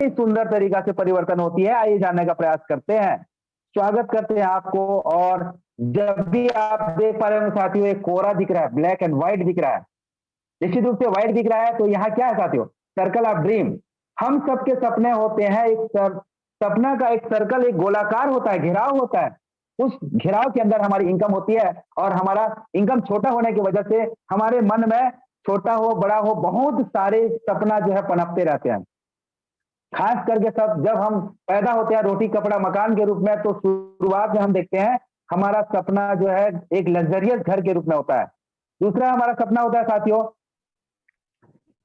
सुंदर तरीका से परिवर्तन होती है, आइए जानने का प्रयास करते हैं। स्वागत करते हैं आपको। और जब भी आप देख पा रहे होंगे साथियों, एक कोरा दिख रहा है, ब्लैक एंड व्हाइट दिख रहा है, निश्चित रूप से व्हाइट दिख रहा है, तो यहाँ क्या है साथियों? Circle of dream. हम सबके सपने होते हैं, सपना का एक सर्कल, एक गोलाकार होता है, घेराव होता है। उस घेराव के अंदर हमारी इनकम होती है, और हमारा इनकम छोटा होने की वजह से हमारे मन में छोटा हो बड़ा हो बहुत सारे सपना जो है पनपते रहते हैं। खास करके सब जब हम पैदा होते हैं रोटी कपड़ा मकान के रूप में, तो शुरुआत में हम देखते हैं हमारा सपना जो है एक लग्जरियस घर के रूप में होता है। दूसरा हमारा सपना होता है साथियों,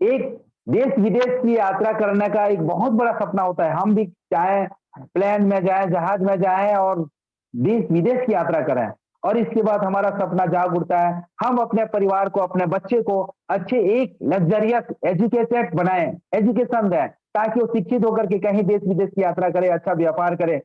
एक देश विदेश की यात्रा करने का एक बहुत बड़ा सपना होता है। हम भी चाहे प्लेन में जाएं, जहाज में जाएं और देश विदेश की यात्रा करें, और इसके बाद हमारा सपना जाग उठता है, हम अपने परिवार को, अपने बच्चे को अच्छे एक लग्जरियस एजुकेटेड बनाएं, एजुकेशन दें, ताकि वो शिक्षित होकर के कहीं देश विदेश की यात्रा करे, अच्छा व्यापार करे,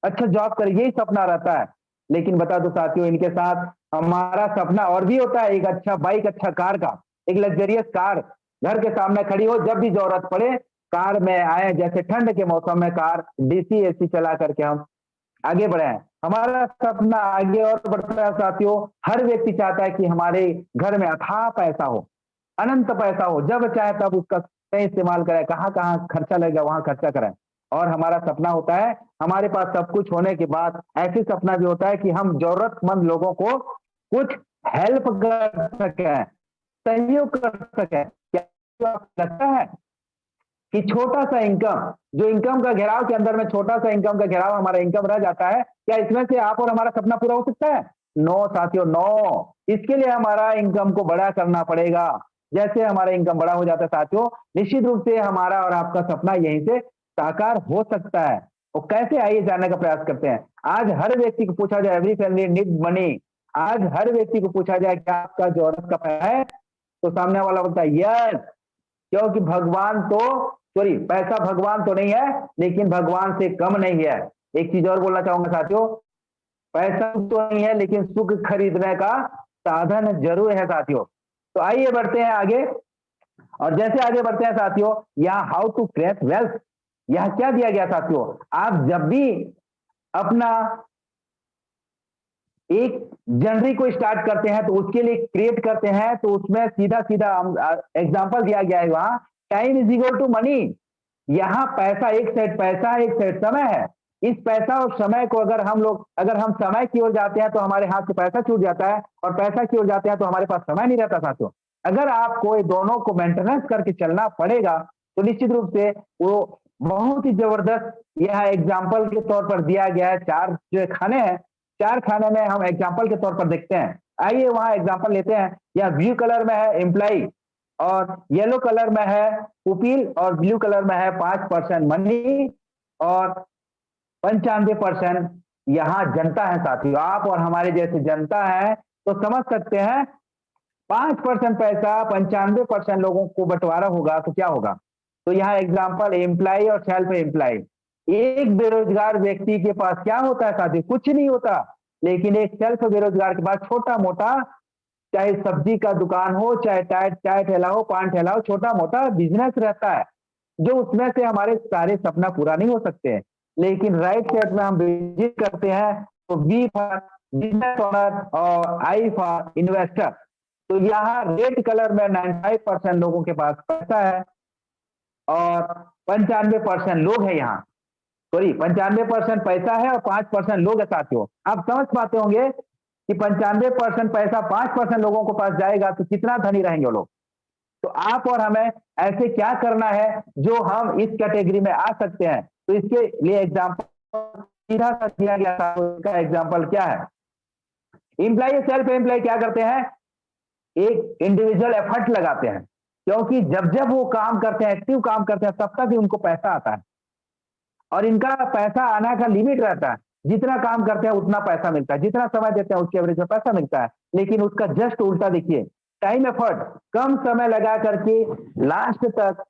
अच्छा जॉब करे, यही सपना रहता है। लेकिन बता दो साथियों, इनके साथ हमारा सपना और भी होता है, एक अच्छा बाइक, अच्छा कार का, एक लग्जरियस कार घर के सामने खड़ी हो, जब भी जरूरत पड़े कार में आए, जैसे ठंड के मौसम में कार डीसी एसी चला करके हम आगे बढ़े हैं। हमारा सपना आगे और बढ़ता है साथियों। हर व्यक्ति चाहता है कि हमारे घर में अथाह पैसा हो, अनंत पैसा हो, जब चाहे तब उसका सही इस्तेमाल करें, कहाँ कहाँ खर्चा लगेगा वहां खर्चा करें। और हमारा सपना होता है हमारे पास सब कुछ होने के बाद ऐसे सपना भी होता है कि हम जरूरतमंद लोगों को कुछ हेल्प कर सके, सहयोग कर सके। क्या आपको लगता है कि छोटा सा इनकम, जो इनकम का घेराव के अंदर में छोटा सा इनकम का घेराव हमारा इनकम रह जाता है, क्या इसमें से आप और हमारा सपना पूरा हो सकता है? नो साथियों, नो। इसके लिए हमारा इनकम को बड़ा करना पड़ेगा। जैसे हमारा इनकम बड़ा हो जाता है साथियों, निश्चित रूप से हमारा और आपका सपना यहीं से साकार हो सकता है। और कैसे, आइए जानने का प्रयास करते हैं। आज हर व्यक्ति को पूछा जाए, एवरी फैमिली नीड मनी, आज हर व्यक्ति को पूछा जाए क्या आपका जरूरत का पैसा है, तो सामने वाला बोलता है यस, क्योंकि भगवान तो सॉरी पैसा भगवान तो नहीं है, लेकिन भगवान से कम नहीं है। एक चीज और बोलना चाहूंगा साथियों, पैसा तो नहीं है लेकिन सुख खरीदने का साधन जरूर है साथियों। तो आइए बढ़ते हैं आगे। और जैसे आगे बढ़ते हैं साथियों, यहाँ हाउ टू क्रिएट वेल्थ, यहाँ क्या दिया गया साथियों? आप जब भी अपना एक जनवरी को स्टार्ट करते हैं तो उसके लिए क्रिएट करते हैं, तो उसमें सीधा सीधा एग्जांपल दिया गया है वहां, time is equal to money. यहाँ पैसा एक साइड पैसा है, एक साइड समय है। इस पैसा और समय को अगर हम समय की ओर जाते हैं तो हमारे हाथ से पैसा छूट जाता है, और पैसा की ओर जाते हैं तो हमारे पास समय नहीं रहता साथियों। अगर आपको दोनों को मेंटेनेंस करके चलना पड़ेगा, तो निश्चित रूप से वो बहुत ही जबरदस्त यहाँ एग्जाम्पल के तौर पर दिया गया है। चार जो खाने हैं, चार खाने में हम एग्जाम्पल के तौर पर देखते हैं। आइए वहां एग्जाम्पल लेते हैं। यह ब्लू कलर में है एम्प्लॉई, और येलो कलर में है पुपिल, और ब्लू कलर में है 5% मनी, और 95% यहाँ जनता है साथियों। आप और हमारे जैसे जनता है, तो समझ सकते हैं 5% पैसा 95% लोगों को बंटवारा होगा तो क्या होगा। तो यहाँ एग्जाम्पल एम्प्लॉय और सेल्फ एम्प्लॉय। एक बेरोजगार व्यक्ति के पास क्या होता है साथियों? कुछ नहीं होता। लेकिन एक सेल्फ बेरोजगार के पास छोटा मोटा, चाहे सब्जी का दुकान हो, चाहे चाय ठेला हो, पान ठेला हो, छोटा मोटा बिजनेस रहता है, जो उसमें से हमारे सारे सपना पूरा नहीं हो सकते हैं। लेकिन राइट साइड में हम विजिट करते हैं तो बी फॉर बिजनेस ओनर और आई फॉर इन्वेस्टर। तो यहाँ रेड कलर में 95% लोगों के पास पैसा है, और 95% लोग है यहाँ। सॉरी, 95% पैसा है और 5% लोग है साथियों। आप समझ पाते होंगे कि 95% पैसा 5% लोगों को पास जाएगा तो कितना धनी रहेंगे वो लोग। तो आप और हमें ऐसे क्या करना है जो हम इस कैटेगरी में आ सकते हैं। तो इसके लिए एग्जाम्पल सीधा सा दिया गया था। उसका एग्जाम्पल क्या है? एम्प्लॉय सेल्फ एम्प्लॉय क्या करते हैं? एक इंडिविजुअल एफर्ट लगाते हैं, क्योंकि जब जब वो काम करते हैं, एक्टिव काम करते हैं, तब तक ही उनको पैसा आता है। और इनका पैसा आने का लिमिट रहता है, जितना काम करते हैं उतना पैसा मिलता है, जितना समय देते हैं उसके एवरेज में पैसा मिलता है। लेकिन उसका जस्ट उल्टा देखिए, टाइम एफर्ट कम समय लगा करके लास्ट तक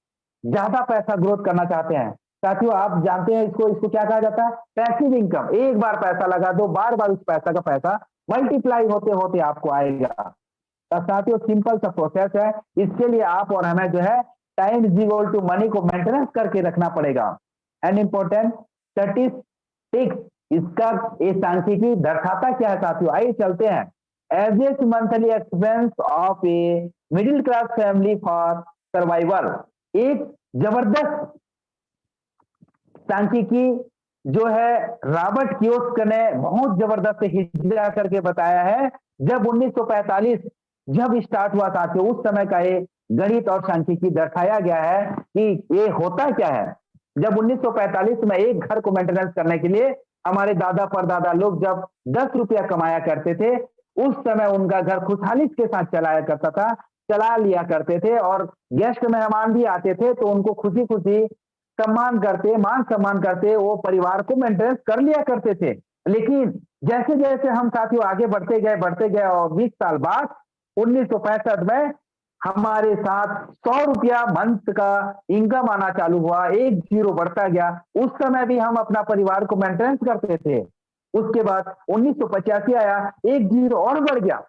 ज्यादा पैसा ग्रोथ करना चाहते हैं। साथियों आप जानते हैं इसको क्या कहा जाता है? Passive income. एक बार पैसा लगा दो, बार बार उस पैसा का पैसा मल्टीप्लाई होते होते आपको आएगा। तो साथियों सिंपल सा प्रोसेस है। इसके लिए आप और हमें जो है time is equal to money को मेंटेनेंस करके रखना पड़ेगा। एंड इम्पोर्टेंट स्टैटिस्टिक्स, इसका ये सांख्यिकी दर्शाता क्या है साथियों, आइए चलते हैं। Average monthly expense of a middle class family for survival, एक जबरदस्त सांख्यिकी जो है रॉबर्ट कियोस्क ने बहुत जबरदस्त हिज्जा करके बताया है। जब 1945 जब स्टार्ट हुआ साथियों, उस समय का ये गणित और सांख्यिकी दर्शाया गया है कि ये होता क्या है। जब 1945 में एक घर को मेंटेनेंस करने के लिए हमारे दादा परदादा लोग जब 10 रुपया कमाया करते थे, उस समय उनका घर खुशहाली के साथ चलाया करता था, चला लिया करते थे, और गेस्ट मेहमान भी आते थे तो उनको खुशी खुशी सम्मान करते, मान सम्मान करते, वो परिवार को मेंटेनेंस कर लिया करते थे। लेकिन जैसे जैसे हम साथियों आगे बढ़ते गए और 20 साल बाद 1965 में हमारे साथ 100 रुपया मंथ का इनकम आना चालू हुआ, एक जीरो बढ़ता गया। उस समय भी हम अपना परिवार को मेंटेनेंस करते थे। उसके बाद 1985 आया, एक जीरो और बढ़ गया,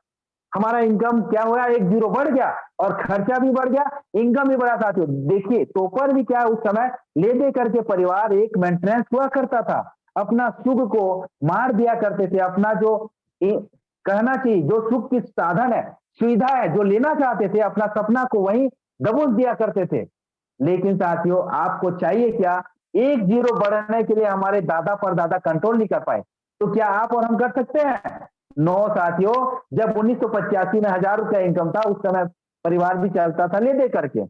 हमारा इनकम क्या हुआ, एक जीरो बढ़ गया और खर्चा भी बढ़ गया, इनकम भी बढ़ा साथियों। देखिए तो पर भी क्या उस समय ले दे करके परिवार एक मेंटेनेंस हुआ करता था, अपना सुख को मार दिया करते थे, अपना जो कहना चाहिए जो सुख की साधन है, सुविधा है, जो लेना चाहते थे, अपना सपना को वहीं दबोच दिया करते थे। लेकिन साथियों आपको चाहिए क्या, एक जीरो बढ़ने के लिए हमारे दादा परदादा कंट्रोल नहीं कर पाए, तो क्या आप और हम कर सकते हैं? नो साथियों, जब 1985 में 1000 रुपया इनकम था, उस समय परिवार भी चलता था ले दे करके,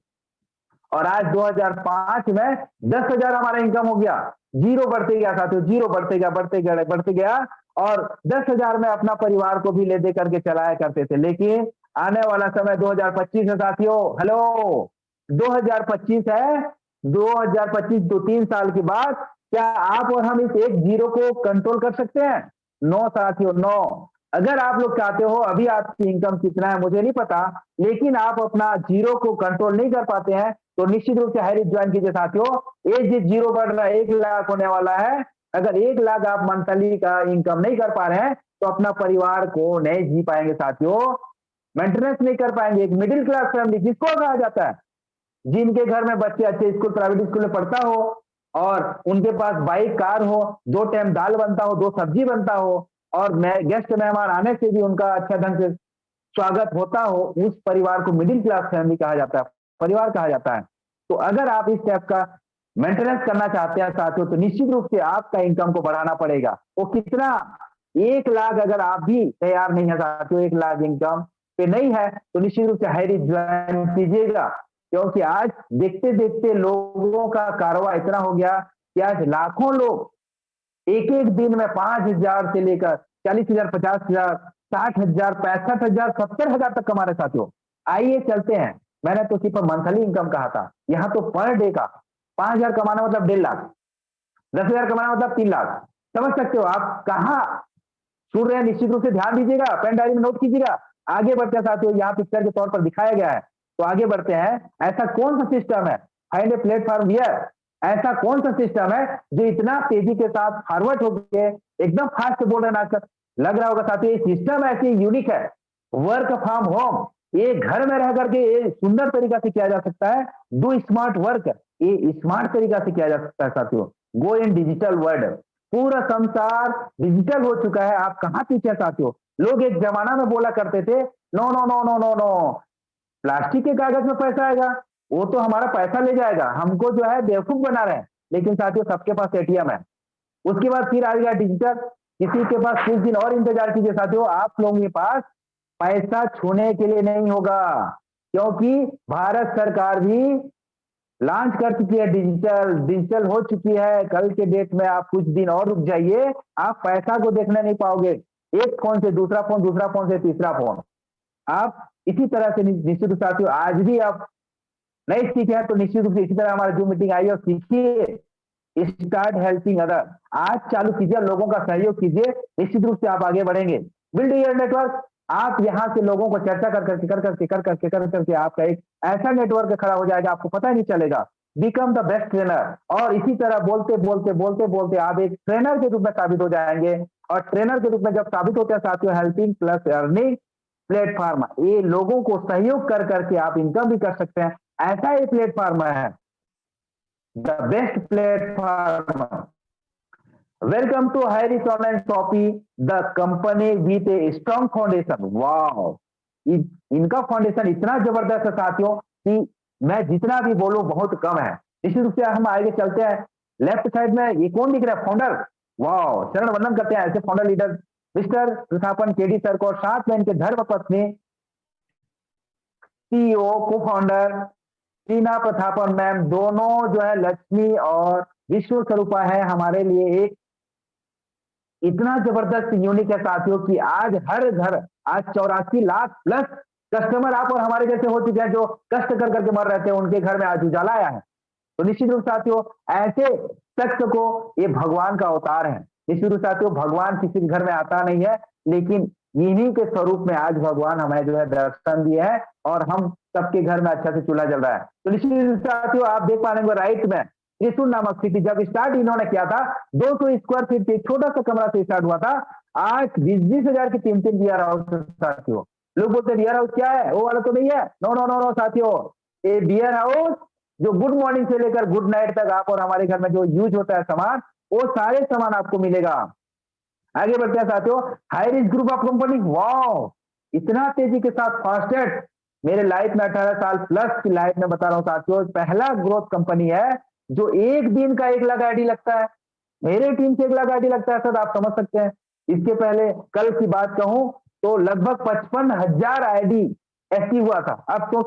और आज 2005 में 10,000 हमारा इनकम हो गया, जीरो बढ़ते गया साथियों, जीरो बढ़ते गया और 10,000 में अपना परिवार को भी ले दे करके चलाया करते थे। लेकिन आने वाला समय 2025 है साथियों, हेलो 2025 है, 2025 2-3 साल के बाद क्या आप और हम इस एक जीरो को कंट्रोल कर सकते हैं? नो साथियों, नो। अगर आप लोग चाहते हो, अभी आपकी इनकम कितना है मुझे नहीं पता, लेकिन आप अपना जीरो को कंट्रोल नहीं कर पाते हैं, तो निश्चित रूप से हैरिस ज्वाइन कीजिए साथियों। एक जीरो बढ़ रहा है, 1 लाख होने वाला है। अगर 1 लाख आप मंथली का इनकम नहीं कर पा रहे हैं, तो अपना परिवार को नहीं जी पाएंगे साथियों, मेंटेनेंस नहीं कर पाएंगे। एक मिडिल क्लास फैमिली जिसको कहा जाता है, जिनके घर में बच्चे अच्छे स्कूल, प्राइवेट स्कूल में पढ़ता हो और उनके पास बाइक कार हो, 2 टाइम दाल बनता हो, 2 सब्जी बनता हो, और गेस्ट मेहमान आने से भी उनका अच्छा ढंग से स्वागत होता हो, उस परिवार को मिडिल क्लास फैमिली कहा जाता है, परिवार कहा जाता है। तो अगर आप इस टाइप का मेंटेनेंस करना चाहते हैं साथियों, तो निश्चित रूप से आपका इनकम को बढ़ाना पड़ेगा। वो कितना, 1 लाख अगर आप भी तैयार नहीं है साथियों, 1 लाख इनकम पे नहीं है, तो निश्चित रूप से हैरिस ज्वाइन कीजिएगा। क्योंकि आज देखते देखते लोगों का कारोबार इतना हो गया कि आज लाखों लोग एक एक दिन में 5,000 से लेकर 40,000, 50,000, 60,000, 65,000, 70,000 तक कमा रहे साथियों। आइए चलते हैं, मैंने तो सिर्फ मंथली इनकम कहा था, यहाँ तो पर डे का 5,000 कमाना मतलब 1.5 लाख, 10,000 कमाना मतलब 3 लाख। समझ सकते हो आप कहाँ सुन रहे हैं? निश्चित रूप से ध्यान दीजिएगा, पेन डायरी में नोट कीजिएगा। आगे बढ़ते हैं साथियों, यहाँ पिक्चर के तौर पर दिखाया गया है, तो आगे बढ़ते हैं। ऐसा कौन सा सिस्टम है, फाइंड ए प्लेटफॉर्म हियर, ऐसा कौन सा सिस्टम है जो इतना तेजी के साथ फॉरवर्ड हो गए, एकदम फास्ट बोल रहे हैं आजकल, लग रहा होगा साथियों ये सिस्टम ऐसी यूनिक है, वर्क फ्रॉम होम, ये घर में रह करके ये सुंदर तरीका से किया जा सकता है। डू स्मार्ट वर्क, ये स्मार्ट तरीका से किया जा सकता है साथियों। गो इन डिजिटल वर्ल्ड, पूरा संसार डिजिटल हो चुका है, आप कहाँ पीछे साथियों। लोग एक जमाना में बोला करते थे no no no no no no, plastic के कागज में पैसा आएगा, वो तो हमारा पैसा ले जाएगा, हमको जो है बेवकूफ बना रहे हैं। लेकिन साथियों सबके पास एटीएम है। उसके बाद फिर आ गया डिजिटल, किसी के पास कुछ दिन और इंतजार कीजिए साथियों, आप लोगों के पास पैसा छूने के लिए नहीं होगा, क्योंकि भारत सरकार भी लॉन्च कर चुकी है, डिजिटल हो चुकी है। कल के डेट में आप कुछ दिन और रुक जाइए, आप पैसा को देखने नहीं पाओगे, एक फोन से दूसरा फोन, दूसरा फोन से तीसरा फोन। आप इसी तरह से निश्चित रूप साथियों आज भी आप नहीं सीखे हैं, तो निश्चित रूप से इसी तरह हमारा जो मीटिंग आई है सीखिए, स्टार्ट हेल्पिंग अदर, आज चालू कीजिए, लोगों का सहयोग कीजिए, निश्चित रूप से आप आगे बढ़ेंगे। बिल्ड योर नेटवर्क, आप यहाँ से लोगों को चर्चा कर करके आपका एक ऐसा नेटवर्क खड़ा हो जाएगा, आपको पता ही नहीं चलेगा। बिकम द बेस्ट ट्रेनर, और इसी तरह बोलते आप एक ट्रेनर के रूप में साबित हो जाएंगे, और ट्रेनर के रूप में जब साबित होते हैं साथियों, हेल्पिंग प्लस अर्निंग प्लेटफॉर्म, ये लोगों को सहयोग कर करके आप इनकम भी कर सकते हैं, ऐसा ये प्लेटफॉर्म है। The best platform. Welcome to Hirich online shoppe, the company with a strong foundation. Wow, इनका फाउंडेशन इतना जबरदस्त है साथियों कि मैं जितना भी बोलूं बहुत कम है। निश्चित रूप से हम आगे चलते हैं। लेफ्ट साइड में ये कौन दिख रहा है? फाउंडर। वाओ, चरण वंदन करते हैं ऐसे founder leader mister Prathapan KD sir को, और साथ में इनके धर्म पत्नी सीईओ को फाउंडर टीना प्रथापन मैम, दोनों जो है लक्ष्मी और विष्णु स्वरूपा है हमारे लिए। एक इतना जबरदस्त यूनिक है साथियों कि आज हर घर, आज 84 लाख प्लस कस्टमर आप और हमारे जैसे हो चुके हैं, जो कष्ट कर करके मर रहे थे, उनके घर में आज उजाला आया है। तो निश्चित रूप साथियों, ऐसे शख्स को, ये भगवान का अवतार है। निश्चित रूप साथियों, भगवान किसी के घर में आता नहीं है, लेकिन इन्हीं के स्वरूप में आज भगवान हमें जो है दर्शन दिए है, और हम सबके घर में अच्छा से चूल्हा जल रहा है। तो निश्चित रूप से साथियों, आप देख पा रहे हैं राइट में त्रिशूल नामक सिटी जब स्टार्ट इन्होंने किया था, 200 स्क्वायर फीट के छोटा सा कमरा से स्टार्ट हुआ था। आज 20-20 हजार की 3-3 बियर हाउस साथियों। लोग बोलते हैं बियर हाउस क्या है, वो वाला तो नहीं है। नो नो नो नो साथियों, ये बियर हाउस जो गुड मॉर्निंग से लेकर गुड नाइट तक आप और हमारे घर में जो यूज होता है सामान, वो सारे सामान आपको मिलेगा। आगे बढ़ते हैं साथियों, Highrich group of company. Wow, इतना तेजी के साथ फास्टेस्ट, मेरे लाइफ में 18 साल प्लस की लाइफ में बता रहा हूं साथियों, पहला ग्रोथ कंपनी है जो एक दिन का 1 लाख आईडी लगता है। मेरे टीम से 1 लाख आईडी लगता है सर, आप समझ सकते हैं। इसके पहले कल की बात कहूं तो लगभग 55,000 आईडी एक्टिव हुआ था। अब तो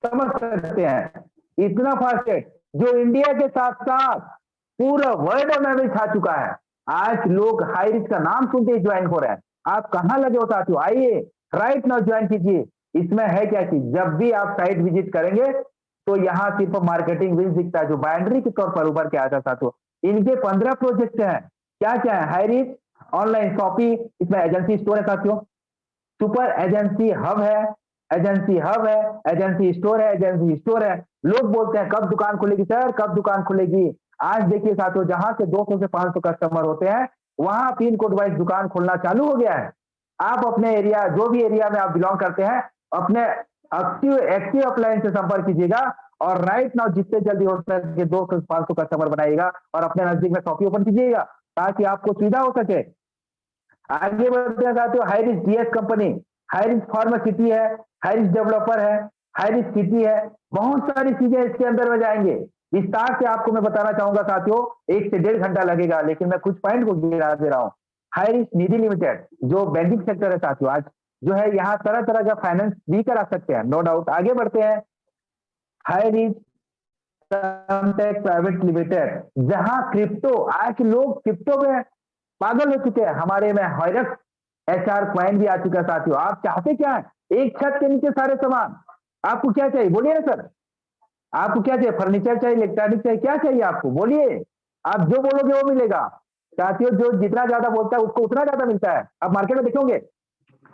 समझ सकते हैं इतना फास्ट है, जो इंडिया के साथ साथ पूरा वर्ल्ड में भी छा चुका है। आज लोग हाईरिच का नाम सुनते ही ज्वाइन हो रहे हैं। आप कहां लगे हो साथियों? आइए राइट नाउ ज्वाइन कीजिए। इसमें है क्या कि जब भी आप साइट विजिट करेंगे तो यहाँ सिर्फ मार्केटिंग विंग दिखता है, जो बाइंड्री के तौर पर उभर के आता साथियों। इनके 15 प्रोजेक्ट हैं। क्या क्या है? हाईरिच ऑनलाइन शॉपी, इसमें एजेंसी स्टोर है साथियों, सुपर एजेंसी हब है, एजेंसी हब है, एजेंसी स्टोर है, एजेंसी स्टोर है। लोग बोलते हैं कब दुकान खुलेगी सर, कब दुकान खुलेगी? आज देखिए साथियों, जहां से 200 से 500 कस्टमर होते हैं, वहां पिन कोड वाइज दुकान खुलना चालू हो गया है। आप अपने एरिया, जो भी एरिया में आप बिलोंग करते हैं, अपने एक्टिव अपलाइन से संपर्क कीजिएगा, और राइट नाउ जितने जल्दी हो सके 200 से 500 कस्टमर बनाइएगा, और अपने नजदीक में शॉपी ओपन कीजिएगा, ताकि आपको सुविधा हो सके। आगे बढ़ते हैं साथियों, हाईरिच डीएस कंपनी, हाईरिच फार्मासिटी है, हाईरिच डेवलपर है, हाईरिच सिटी है, बहुत सारी चीजें इसके अंदर में जाएंगे। विस्तार से आपको मैं बताना चाहूंगा साथियों, 1 से 1.5 घंटा लगेगा, लेकिन मैं कुछ पॉइंट को गिरा दे रहा हूं। हाईरिच निधि लिमिटेड जो बैंकिंग सेक्टर है साथियों, आज जो है यहाँ तरह तरह का फाइनेंस भी करा सकते हैं, नो डाउट। आगे बढ़ते हैं, हाईरिच प्राइवेट लिमिटेड, जहां क्रिप्टो, आज लोग क्रिप्टो में पागल हो चुके हैं। हमारे में हाईरिच एचआर क्वाइन भी आ चुका है साथियों। आप चाहते क्या है? एक छत के नीचे सारे सामान। आपको क्या चाहिए बोलिए ना सर, आपको क्या चाहिए? फर्नीचर चाहिए, इलेक्ट्रॉनिक चाहिए, क्या चाहिए आपको बोलिए? आप जो बोलोगे वो मिलेगा साथियों। जो जितना ज्यादा बोलता है उसको उतना ज्यादा मिलता है। आप मार्केट में देखोगे,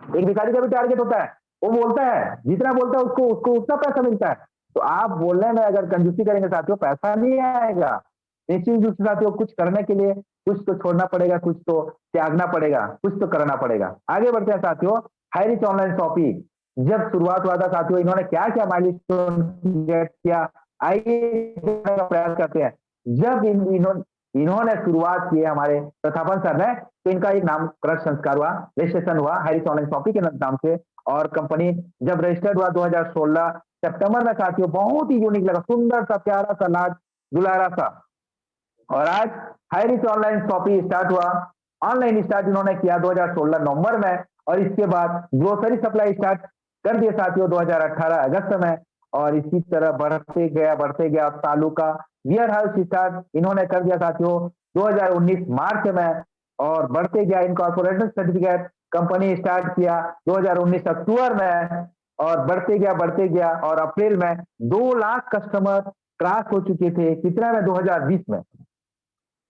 एक भिखारी का भी टारगेट होता है, वो बोलता है जितना बोलता है उसको उसको उतना पैसा मिलता है। तो आप बोलने में अगर कंजूसी करेंगे साथियों, पैसा नहीं आएगा। निश्चित रूप से साथियों, कुछ करने के लिए कुछ तो छोड़ना पड़ेगा, कुछ तो त्यागना पड़ेगा, कुछ तो करना पड़ेगा। आगे बढ़ते हैं साथियों, हाईरिच ऑनलाइन शॉपी जब शुरुआत हुआ था साथियों, इन्होंने क्या क्या माइलस्टोन गेट किया, आइए प्रयास करते हैं। जब इन्होंने शुरुआत की है हमारे प्रथापन सर ने, तो इनका एक नामकरण संस्कार हुआ, रजिस्ट्रेशन हुआ हाईरिच ऑनलाइन शॉपी के नाम से, और कंपनी जब रजिस्टर्ड हुआ 2016 सितंबर में साथियों, बहुत ही यूनिक लगा, सुंदर सा, प्यारा सा, लाज दुलारा सा। और आज हाईरिच ऑनलाइन शॉपी स्टार्ट हुआ, ऑनलाइन स्टार्ट इन्होंने किया 2016 नवंबर में, और इसके बाद ग्रोसरी सप्लाई स्टार्ट कर दिए साथियों 2018 अगस्त में, और इसी तरह बढ़ते गया तालुका वियर हाउस स्टार्ट इन्होंने कर दिया साथियों 2019 मार्च में, और बढ़ते गया इनकॉर्पोरेशन सर्टिफिकेट कंपनी स्टार्ट किया 2019 अक्टूबर में, और बढ़ते गया, और अप्रैल में 2 लाख कस्टमर क्रॉस हो चुके थे। कितना में? 2020 में।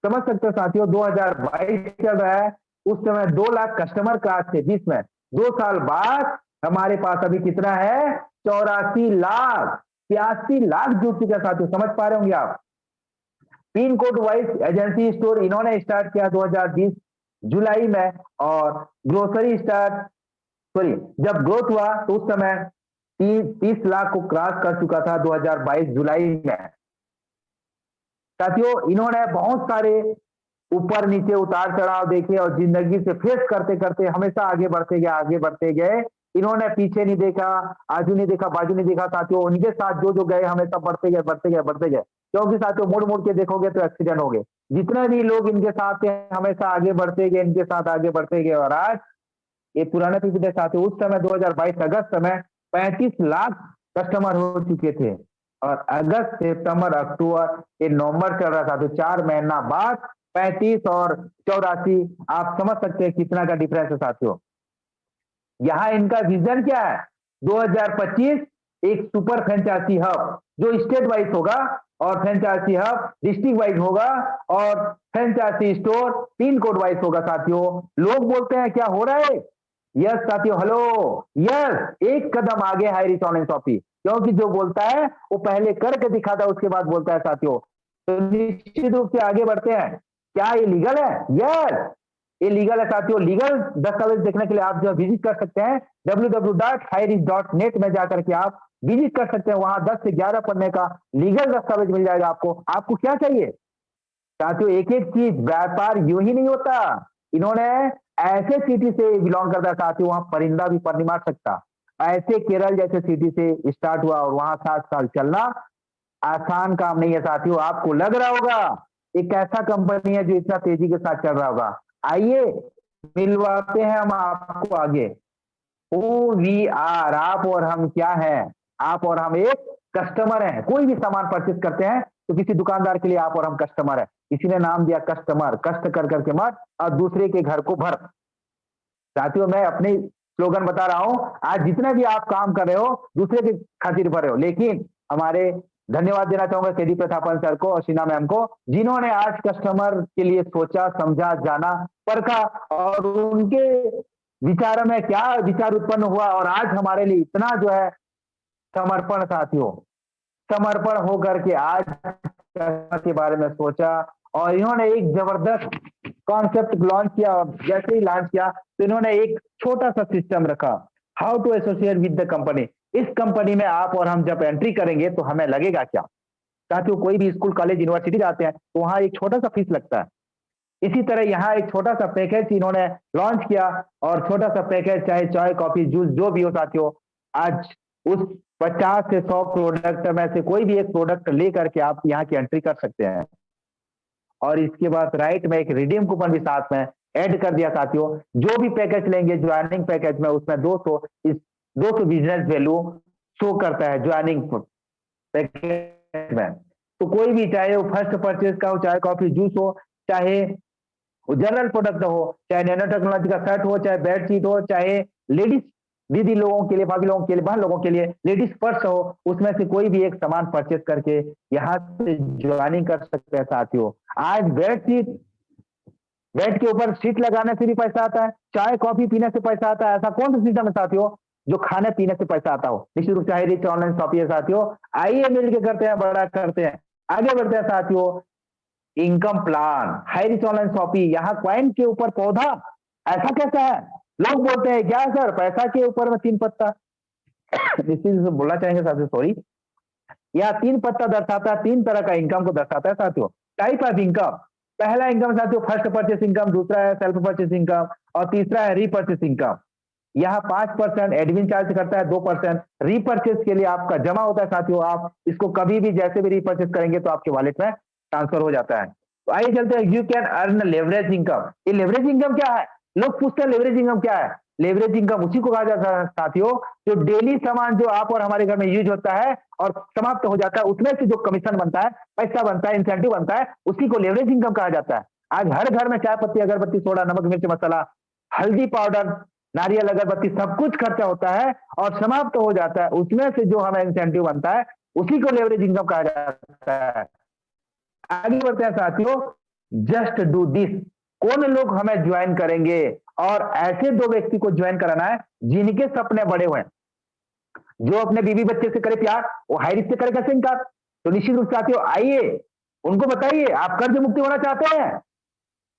समझ सकते हो साथियों, 2022 चल रहा है, उस समय 2 लाख कस्टमर क्रॉस थे 20 में। 2 साल बाद हमारे पास अभी कितना है? 84 लाख, 83 लाख जुड़ चुके साथियों। समझ पा रहे होंगे आप। Pin code wise agency store इन्होंने स्टार्ट किया 2020 जुलाई में, और ग्रोसरी स्टार्ट, सॉरी, जब ग्रोथ हुआ तो उस समय 30 लाख को क्रॉस कर चुका था 2022 जुलाई में। साथियों इन्होंने बहुत सारे ऊपर नीचे उतार चढ़ाव देखे और जिंदगी से फेस करते करते हमेशा आगे बढ़ते गए। इन्होंने पीछे नहीं देखा, आजू नहीं देखा, बाजू नहीं देखा साथियों। उनके साथ जो गए हमेशा बढ़ते गए। क्योंकि साथियों मुड़ के देखोगे तो एक्सीडेंट हो गए। जितने भी लोग इनके साथ थे हमेशा आगे बढ़ते गए, इनके साथ आगे बढ़ते गए। और आज ये पुराने पीपीटी साथियों उस समय 2022 अगस्त में 35 लाख कस्टमर हो चुके थे। और अगस्त, सितंबर, अक्टूबर, ये नवंबर चल रहा था, तो 4 महीना बाद 35 और 84, आप समझ सकते हैं कितना का डिफरेंस है साथियों। यहां इनका विजन क्या है? 2025 एक सुपर फ्रेंचाइजी हब जो स्टेट वाइज होगा, और फ्रेंचाइजी हब डिस्ट्रिक्ट वाइज होगा, और franchise store pin code wise होगा साथियों। लोग बोलते हैं क्या हो रहा है? यस साथियों, हेलो, यस, एक कदम आगे है रिच ऑनलाइन शॉपिंग। क्योंकि जो बोलता है वो पहले करके दिखाता है, उसके बाद बोलता है साथियों। तो निश्चित रूप से आगे बढ़ते हैं। क्या ये लीगल है? यस, ये लीगल है साथियों। लीगल दस्तावेज देखने के लिए आप जो विजिट कर सकते हैं www.highreach.net में जाकर के आप विजिट कर सकते हैं। वहां 10 से 11 पन्ने का लीगल दस्तावेज मिल जाएगा आपको। आपको क्या चाहिए साथियों? एक एक चीज, व्यापार यूं ही नहीं होता। इन्होंने ऐसे सिटी से बिलोंग करता है साथियों, वहां परिंदा भी पर नहीं मार सकता। ऐसे केरल जैसे सिटी से स्टार्ट हुआ और वहां 7 साल चलना आसान काम नहीं है साथियों। आपको लग रहा होगा एक ऐसा कंपनी है जो इतना तेजी के साथ चल रहा होगा। आइए मिलवाते हैं हम आपको आगे। हु वी आर, आप और हम क्या हैं? आप और हम एक कस्टमर हैं। कोई भी सामान परचेज करते हैं तो किसी दुकानदार के लिए आप और हम कस्टमर है। किसी ने नाम दिया कस्टमर, कष्ट कर करके मत और दूसरे के घर को भर। साथियों मैं अपने स्लोगन बता रहा हूं, आज जितने भी आप काम कर रहे हो दूसरे के खातिर भर रहे हो। लेकिन हमारे धन्यवाद देना चाहूंगा केडी प्रतापन सर को और शीना मैम को, जिन्होंने आज कस्टमर के लिए सोचा, समझा, जाना, परखा, और उनके विचारों में क्या विचार उत्पन्न हुआ और आज हमारे लिए इतना जो है समर्पण साथियों, समर्पण होकर के आज के बारे में सोचा। और इन्होंने एक जबरदस्त कॉन्सेप्ट लॉन्च किया। जैसे ही लॉन्च किया तो इन्होंने एक छोटा सा सिस्टम रखा, how to associate with the company. इस कंपनी में आप और हम जब एंट्री करेंगे तो हमें लगेगा क्या साथियों? कोई भी स्कूल, कॉलेज, यूनिवर्सिटी जाते हैं तो वहां एक छोटा सा फीस लगता है। इसी तरह यहाँ एक छोटा सा पैकेज इन्होंने लॉन्च किया, और छोटा सा पैकेज चाहे चाय, कॉफी, जूस जो भी हो साथियों, आज उस 50 से 100 प्रोडक्ट में से कोई भी एक प्रोडक्ट लेकर के आप यहाँ की एंट्री कर सकते हैं। और इसके बाद राइट में एक रिडीम कूपन भी साथ में ऐड कर दिया साथियों। जो भी पैकेज लेंगे ज्वाइनिंग पैकेज में, उसमें 200 बिजनेस वैल्यू शो करता है ज्वाइनिंग पैकेज में। तो कोई भी, चाहे वो फर्स्ट परचेज का हो, चाहे कॉफी जूस हो, चाहे जनरल प्रोडक्ट हो, चाहे नैनो टेक्नोलॉजी का सेट हो, चाहे बेडशीट हो, चाहे लेडीज दीदी लोगों के लिए, भाभी लोगों के लिए, बहन लोगों के लिए लेडीज पर्स हो, उसमें से कोई भी एक सामान परचेज करके यहाँ से ज्वाइनिंग कर सकते हैं साथियों। आज बेड के ऊपर सीट लगाने से भी पैसा आता है, चाय कॉफी पीने से पैसा आता है। ऐसा कौन सा सिस्टम है साथियों जो खाने पीने से पैसा आता हो? निश्चित रूप से रिच ऑनलाइन शॉपिंग है साथियों। आइए मिलकर करते हैं, बड़ा करते हैं, आगे बढ़ते हैं साथियों। Income plan, high rich online shopping. यहाँ क्वाइन के ऊपर पौधा, ऐसा कैसा है? लोग बोलते हैं क्या सर पैसा के ऊपर में 3 पत्ता? निश्चित रूप से बोलना चाहेंगे साथियों, सॉरी, यह 3 पत्ता दर्शाता है, 3 तरह का इनकम को दर्शाता है साथियों। टाइप ऑफ इनकम, पहला इनकम साथियों फर्स्ट परचेस इनकम, दूसरा है सेल्फ परचेस इनकम, और तीसरा है रीपर्चेस इनकम। यहाँ 5% एडमिन चार्ज करता है, 2% रीपर्चेस के लिए आपका जमा होता है साथियों। आप इसको कभी भी जैसे भी रीपर्चेस करेंगे तो आपके वॉलेट में ट्रांसफर हो जाता है। तो आइए चलते हैं, you can earn leverage income. ये लेवरेज इनकम क्या है? लोग पूछते हैं लेवरेज इनकम क्या है? लेवरेज इनकम उसी को कहा जाता है साथियों जो डेली सामान जो आप और हमारे घर में यूज होता है और समाप्त हो जाता है, उसमें से जो कमीशन बनता है, पैसा बनता है, इंसेंटिव बनता है, उसी को लेवरेज इनकम कहा जाता है। आज हर घर में चाय पत्ती, अगरबत्ती, सोडा, नमक, मिर्च, मसाला, हल्दी पाउडर, नारियल, अगरबत्ती, सब कुछ खर्चा होता है और समाप्त हो जाता है। उसमें से जो हमें इंसेंटिव बनता है उसी को लेवरेज इनकम कहा जाता है। आगे बढ़ते हैं साथियों, जस्ट डू दिस। कौन लोग हमें ज्वाइन करेंगे? और ऐसे 2 व्यक्ति को ज्वाइन कराना है जिनके सपने बड़े हुए, जो अपने बीवी बच्चे से करे प्यार, वो हाई रिस्क से करे कैसे इनकार? तो निश्चित रूप से साथियों आइए उनको बताइए, आप कर्ज मुक्ति होना चाहते हैं,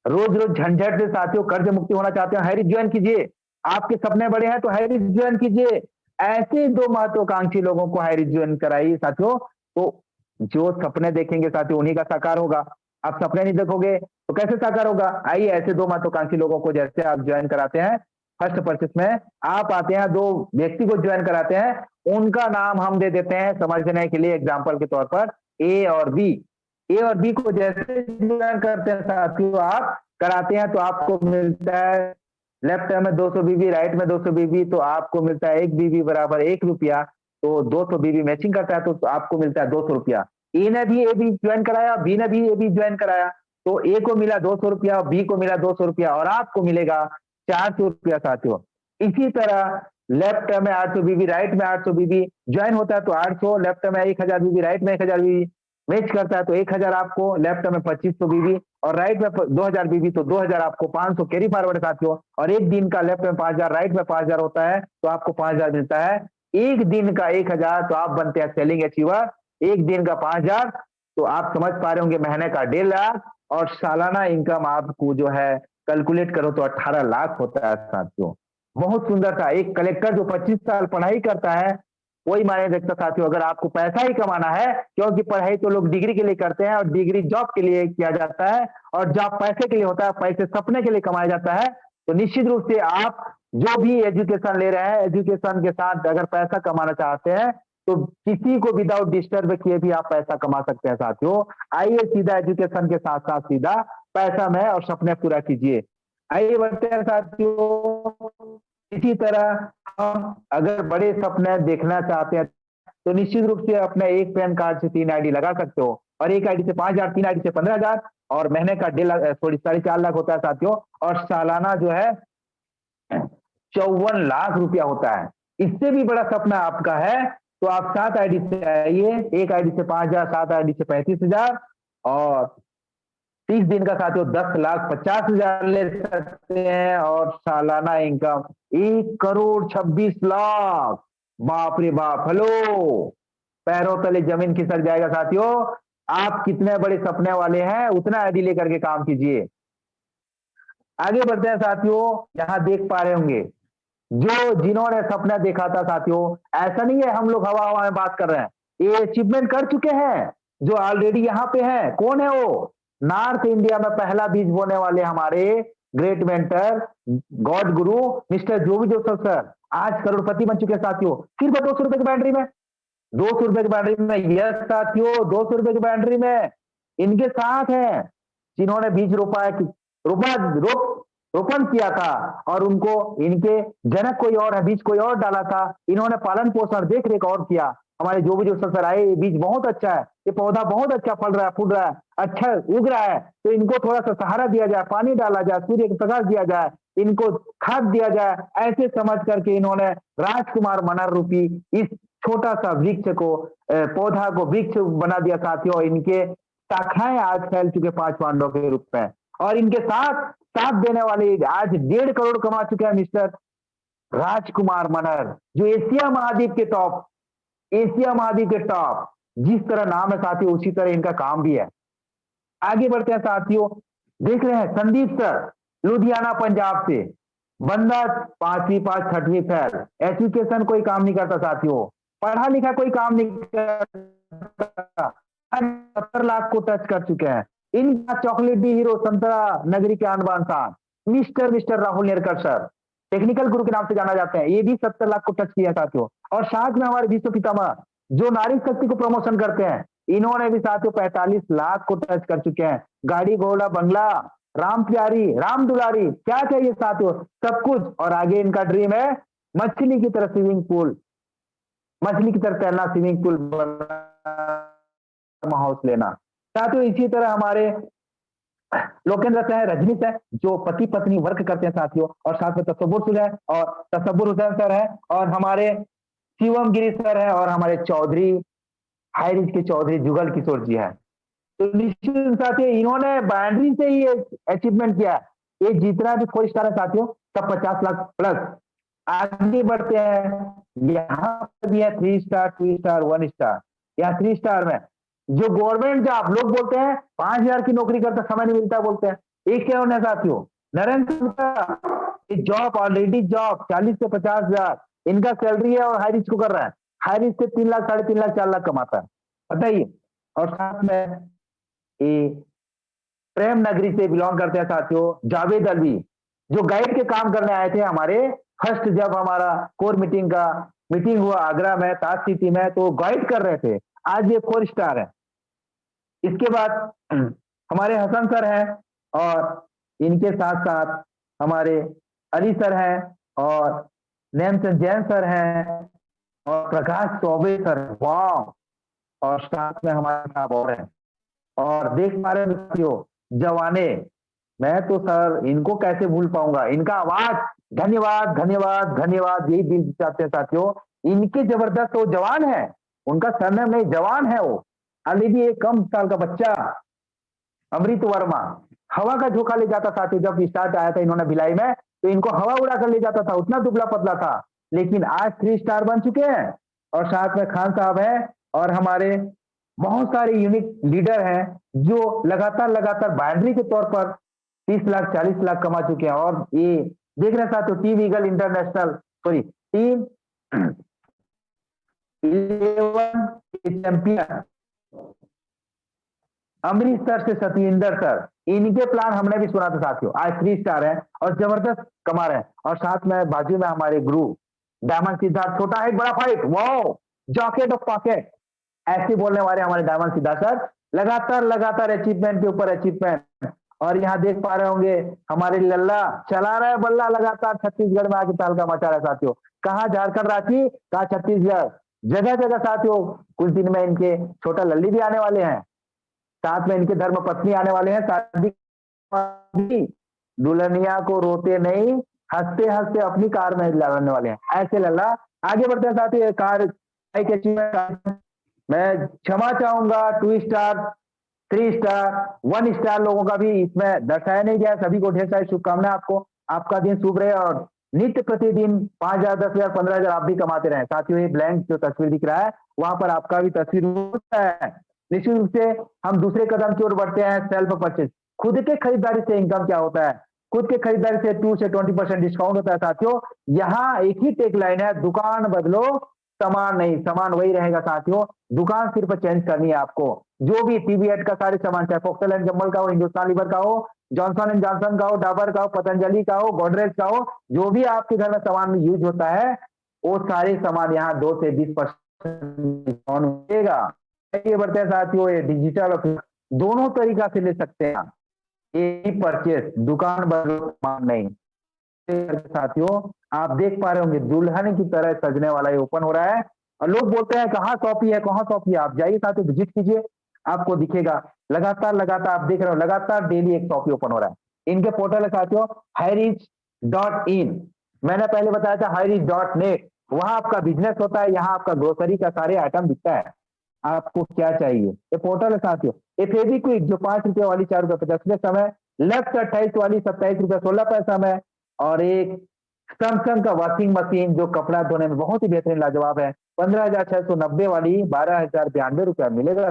रोज रोज झंझट से साथियों कर्ज मुक्ति होना चाहते हैं, हाई रिस्क ज्वाइन कीजिए। आपके सपने बड़े हैं तो हाई रिस्क ज्वाइन कीजिए। ऐसे 2 महत्वाकांक्षी लोगों को हाई रिस्क ज्वाइन कराइए साथियों। तो जो सपने देखेंगे साथियों उन्हीं का साकार होगा। आप सपने नहीं देखोगे तो कैसे साकार होगा? आइए ऐसे दो महत्वाकांक्षी लोगों को जैसे आप ज्वाइन कराते हैं फर्स्ट परचेस में, आप आते हैं, दो व्यक्ति को ज्वाइन कराते हैं, उनका नाम हम दे देते हैं समझने के लिए एग्जाम्पल के तौर पर ए और बी। ए और बी को जैसे ज्वाइन करते हैं साथियों, आप कराते हैं तो आपको मिलता है लेफ्ट में 200 बीबी, राइट में 200 बीबी, तो आपको मिलता है 1 बीबी बराबर 1 रुपया। तो 200 बीबी मैचिंग करता है तो आपको मिलता है 200 रुपया। ए ने भी ए बी ज्वाइन कराया, बी ने भी ए बी ज्वाइन कराया, तो ए को मिला 200 रुपया, बी को मिला 200 रुपया और आपको मिलेगा 400 रुपया साथियों। इसी तरह लेफ्ट में 800 बीबी, राइट में 800 बीबी ज्वाइन होता है तो 800, लेफ्ट में 1000 बीबी, राइट में 1000 बीबी मैच करता है तो 1000 आपको, लेफ्ट में 2500 बीबी और राइट में 2000 बीबी तो 2000 आपको, 500 कैरी फॉरवर्ड साथियों। और एक दिन का लेफ्ट में 5000, राइट में 5000 होता है तो आपको 5000 मिलता है। एक दिन का 1000 तो आप बनते हैं सेलिंग अचीवर। एक दिन का 5000 तो आप समझ पा रहे होंगे महीने का 1.5 लाख और सालाना इनकम आपको जो है कैलकुलेट करो तो 18 लाख होता है साथियों। बहुत सुंदर था। एक कलेक्टर जो 25 साल पढ़ाई करता है कोई मायने रखता साथियों। अगर आपको पैसा ही कमाना है, क्योंकि पढ़ाई तो लोग डिग्री के लिए करते हैं और डिग्री जॉब के लिए किया जाता है और जॉब पैसे के लिए होता है, पैसे सपने के लिए कमाया जाता है, तो निश्चित रूप से आप जो भी एजुकेशन ले रहे हैं, एजुकेशन के साथ अगर पैसा कमाना चाहते हैं तो किसी को विदाउट डिस्टर्ब किए भी आप पैसा कमा सकते हैं साथियों। आइए सीधा एजुकेशन के साथ साथ सीधा पैसा में और सपने पूरा कीजिए। आइए बढ़ते हैं साथियों। इसी तरह हम अगर बड़े सपने देखना चाहते हैं तो निश्चित रूप से अपने एक पैन कार्ड से 3 आईडी लगा सकते हो और एक आईडी से 5000, 3 आईडी से 15000 और महीने का 1.5 लाख, सॉरी 4.5 लाख होता है साथियों और सालाना जो है 54 लाख रुपया होता है। इससे भी बड़ा सपना आपका है तो आप 7 आईडी से आइए, एक आईडी से 5000, 7 आईडी से 35,000 और 30 दिन का साथियों 10,50,000 ले सकते हैं और सालाना इनकम 1,26,00,000। बाप रे बाप, हेलो, पैरों तले जमीन खिसक जाएगा साथियों। आप कितने बड़े सपने वाले हैं उतना आईडी लेकर के काम कीजिए। आगे बढ़ते हैं साथियों। यहां देख पा रहे होंगे जो जिन्होंने सपना देखा था साथियों, ऐसा नहीं है हम लोग हवा हवा में बात कर रहे हैं, ये अचीवमेंट कर चुके हैं जो ऑलरेडी यहाँ पे है। कौन है वो? नॉर्थ इंडिया में पहला बीज बोने वाले हमारे ग्रेट मेंटर गॉड गुरु मिस्टर जोबी जोसेफ सर आज करोड़पति बन चुके हैं साथियों। सिर्फ 200 रुपए की बैटरी में, 200 रुपए की बैटरी में, यस साथियों 200 रुपए की बैटरी में इनके साथ है जिन्होंने बीज रोपा है, रोपण किया था और उनको इनके जनक कोई और है, बीज कोई और डाला था, इन्होंने पालन पोषण देख रेख और किया। हमारे जो भी जो सर आए, ये बीज बहुत अच्छा है, ये पौधा बहुत अच्छा फल रहा है, फूल रहा है, अच्छा उग रहा है, तो इनको थोड़ा सा सहारा दिया जाए, पानी डाला जाए, सूर्य का प्रकाश दिया जाए, इनको खाद दिया जाए, ऐसे समझ करके इन्होंने राजकुमार मनर रूपी इस छोटा सा वृक्ष को, पौधा को वृक्ष बना दिया साथियों। इनके शाखाएं आज फैल चुके 5 पांडवों के रूप में और इनके साथ साथ देने वाले आज 1.5 करोड़ कमा चुके हैं मिस्टर राजकुमार मनर, जो एशिया महाद्वीप के टॉप, एशिया महाद्वीप के टॉप, जिस तरह नाम है साथियों उसी तरह इनका काम भी है। आगे बढ़ते हैं साथियों। देख रहे हैं संदीप सर लुधियाना पंजाब से, बंदा 5वीं पास 6वीं फेल, एजुकेशन कोई काम नहीं करता साथियों, पढ़ा लिखा कोई काम नहीं करता, 70 लाख को टच कर चुके हैं। इनका चॉकलेट डी हीरो संतरा नगरी के आनबान शान mister Rahul Nerkar sir technical गुरु के नाम से जाना जाते हैं, ये भी 70 लाख को टच किया साथियों। और साथ में हमारे विश्व पितामह जो नारी शक्ति को प्रमोशन करते हैं, इन्होंने भी साथियों 45 लाख को टच कर चुके हैं। गाड़ी घोड़ा बंगला, राम प्यारी, राम दुलारी, क्या चाहिए साथियों, सब कुछ। और आगे इनका ड्रीम है मछली की तरह स्विमिंग पूल, मछली की तरह तैरना, स्विमिंग पूल हाउस लेना साथियों। इसी तरह हमारे लोकेंद्र सर है, रजनी सर जो पति पत्नी वर्क करते हैं साथियों, और साथ में तसब्बुर हुसैन सर है, और हमारे शिवम गिरी सर है, और हमारे चौधरी हाईरिज के चौधरी जुगल किशोर जी है। तो निश्चित साथियों इन्होंने बाउंड्री से ही अचीवमेंट किया। ये जितना भी 4 स्टार है साथियों सब 50 लाख प्लस। आगे बढ़ते हैं, यहाँ पर भी है 3 स्टार, 2 स्टार, 1 स्टार। यहाँ 3 स्टार में जो गवर्नमेंट जॉब लोग बोलते हैं 5000 की नौकरी करता समय नहीं मिलता बोलते हैं, एक क्या होना साथियों, नरेंद्र जॉब ऑलरेडी जॉब 40 से 50,000 इनका सैलरी है और हाई रिस्क को कर रहा है। हाई रिस्क से 3 लाख, 3.5 लाख, 4 लाख कमाता है, बताइए। और साथ में ये प्रेम नगरी से बिलोंग करते हैं साथियों जावेद अलवी, जो गाइड के काम करने आए थे हमारे फर्स्ट, जब हमारा कोर मीटिंग हुआ आगरा में ताज सिटी में, तो गाइड कर रहे थे। आज ये 4 स्टार है। इसके बाद हमारे हसन सर हैं, और इनके साथ साथ हमारे अली सर हैं, और नेमचंद जैन सर हैं, और प्रकाश चौबे सर, वाह। और साथ में हमारे साथ और हैं, और देख पा रहे हैं साथियों जवाने, मैं तो सर इनको कैसे भूल पाऊंगा, इनका आवाज, धन्यवाद धन्यवाद धन्यवाद, यही दिल चाहते हैं साथियों। इनके जबरदस्त, वो जवान है, उनका सरनेम नहीं, जवान है वो। अली भी एक कम साल का बच्चा अमृत वर्मा हवा का झोंका ले जाता साथियों। जब स्टार्ट आया था इन्होंने भिलाई में, तो इनको हवा उड़ा कर ले जाता था, उतना दुबला पतला था, लेकिन आज 3 स्टार बन चुके हैं। और साथ में खान साहब हैं, और हमारे बहुत सारे यूनिक लीडर हैं जो लगातार लगातार बाउंड्री के तौर पर 30 लाख 40 लाख कमा चुके हैं। और ये देख रहे साथियों, team Eagle international, sorry, team 11 champion Amrish sir से सतविंदर सर, इनके प्लान हमने भी सुना था साथियों। आज 3 स्टार है और जबरदस्त कमा रहे हैं। और साथ में बाजू में हमारे गुरु डायमंड सिद्धार्थ, छोटा है बड़ा fight, wow, jacket of pocket, ऐसे बोलने वाले हमारे डायमंड सिद्धार्थ सर, लगातार लगातार अचीवमेंट के ऊपर अचीवमेंट। और यहाँ देख पा रहे होंगे हमारे लल्ला चला रहा है बल्ला, लगातार छत्तीसगढ़ में आके तहलका मचा रहा है साथियों। कहाँ झारखंड रांची, कहाँ छत्तीसगढ़, जगह जगह साथियों। कुछ दिन में इनके छोटा लल्ली भी आने वाले हैं, साथ में इनके धर्म पत्नी आने वाले हैं। शादी दुल्हनिया को रोते नहीं, हंसते हंसते अपनी कार में लाने वाले हैं, ऐसे लल्ला। आगे बढ़ते हैं साथियों, कार मैं क्षमा चाहूंगा 2 स्टार 3 स्टार 1 स्टार लोगों का भी इसमें दर्शाया नहीं गया। सभी को ढेर सारी शुभकामनाएं, आपको आपका दिन शुभ रहे, और नित्य प्रतिदिन 5,000 10,000 15,000 आप भी कमाते रहे साथियों। ये ब्लैंक जो तस्वीर दिख रहा है, वहां पर आपका भी तस्वीर होता है। निश्चित रूप से हम दूसरे कदम की ओर बढ़ते हैं, सेल्फ परचेज। खुद के खरीदारी से इनकम क्या होता है, खुद के खरीदारी से 2 से 20% डिस्काउंट होता है साथियों। यहाँ एक ही टेक लाइन है, दुकान बदलो सामान नहीं, सामान वही रहेगा साथियों, दुकान सिर्फ चेंज करनी है आपको। जो भी टीबीएट का सारे सामान, चाहे फोक्सल एंड जम्बल का हो, हिंदुस्तान लीवर का हो, जॉनसन एंड जॉनसन का हो, डाबर का हो, पतंजलि का हो, गोदरेज का हो, जो भी आपके घर में सामान यूज होता है, वो सारे सामान यहाँ 2 से 20% डिस्काउंट मिलेगा। ये बढ़ते हैं साथियों, ये डिजिटल दोनों तरीका से ले सकते हैं, ये परचेस, दुकान बदलो नहीं। साथियों आप देख पा रहे होंगे दुल्हन की तरह सजने वाला ये ओपन हो रहा है। और लोग बोलते हैं कहाँ कॉपी है, कहाँ कॉपी है, आप जाइए साथियों, विजिट कीजिए, आपको दिखेगा। लगातार लगातार आप देख रहे हो, लगातार डेली एक कॉपी ओपन हो रहा है। इनके पोर्टल है साथियों highreach.in, मैंने पहले बताया था highreach.net, वहां आपका बिजनेस होता है, यहाँ आपका ग्रोसरी का सारे आइटम बिकता है। आपको क्या चाहिए, ये पोर्टल है साथियों। ये फेविक्विक जो 5 रुपए वाली 4 रुपए 50 समय, लक्स 28 वाली 27 रुपए 16 पैसा में, और एक सैमसंग का वॉशिंग मशीन जो कपड़ा धोने में बहुत ही बेहतरीन लाजवाब है, 15,690 वाली 12,092 रुपया मिलेगा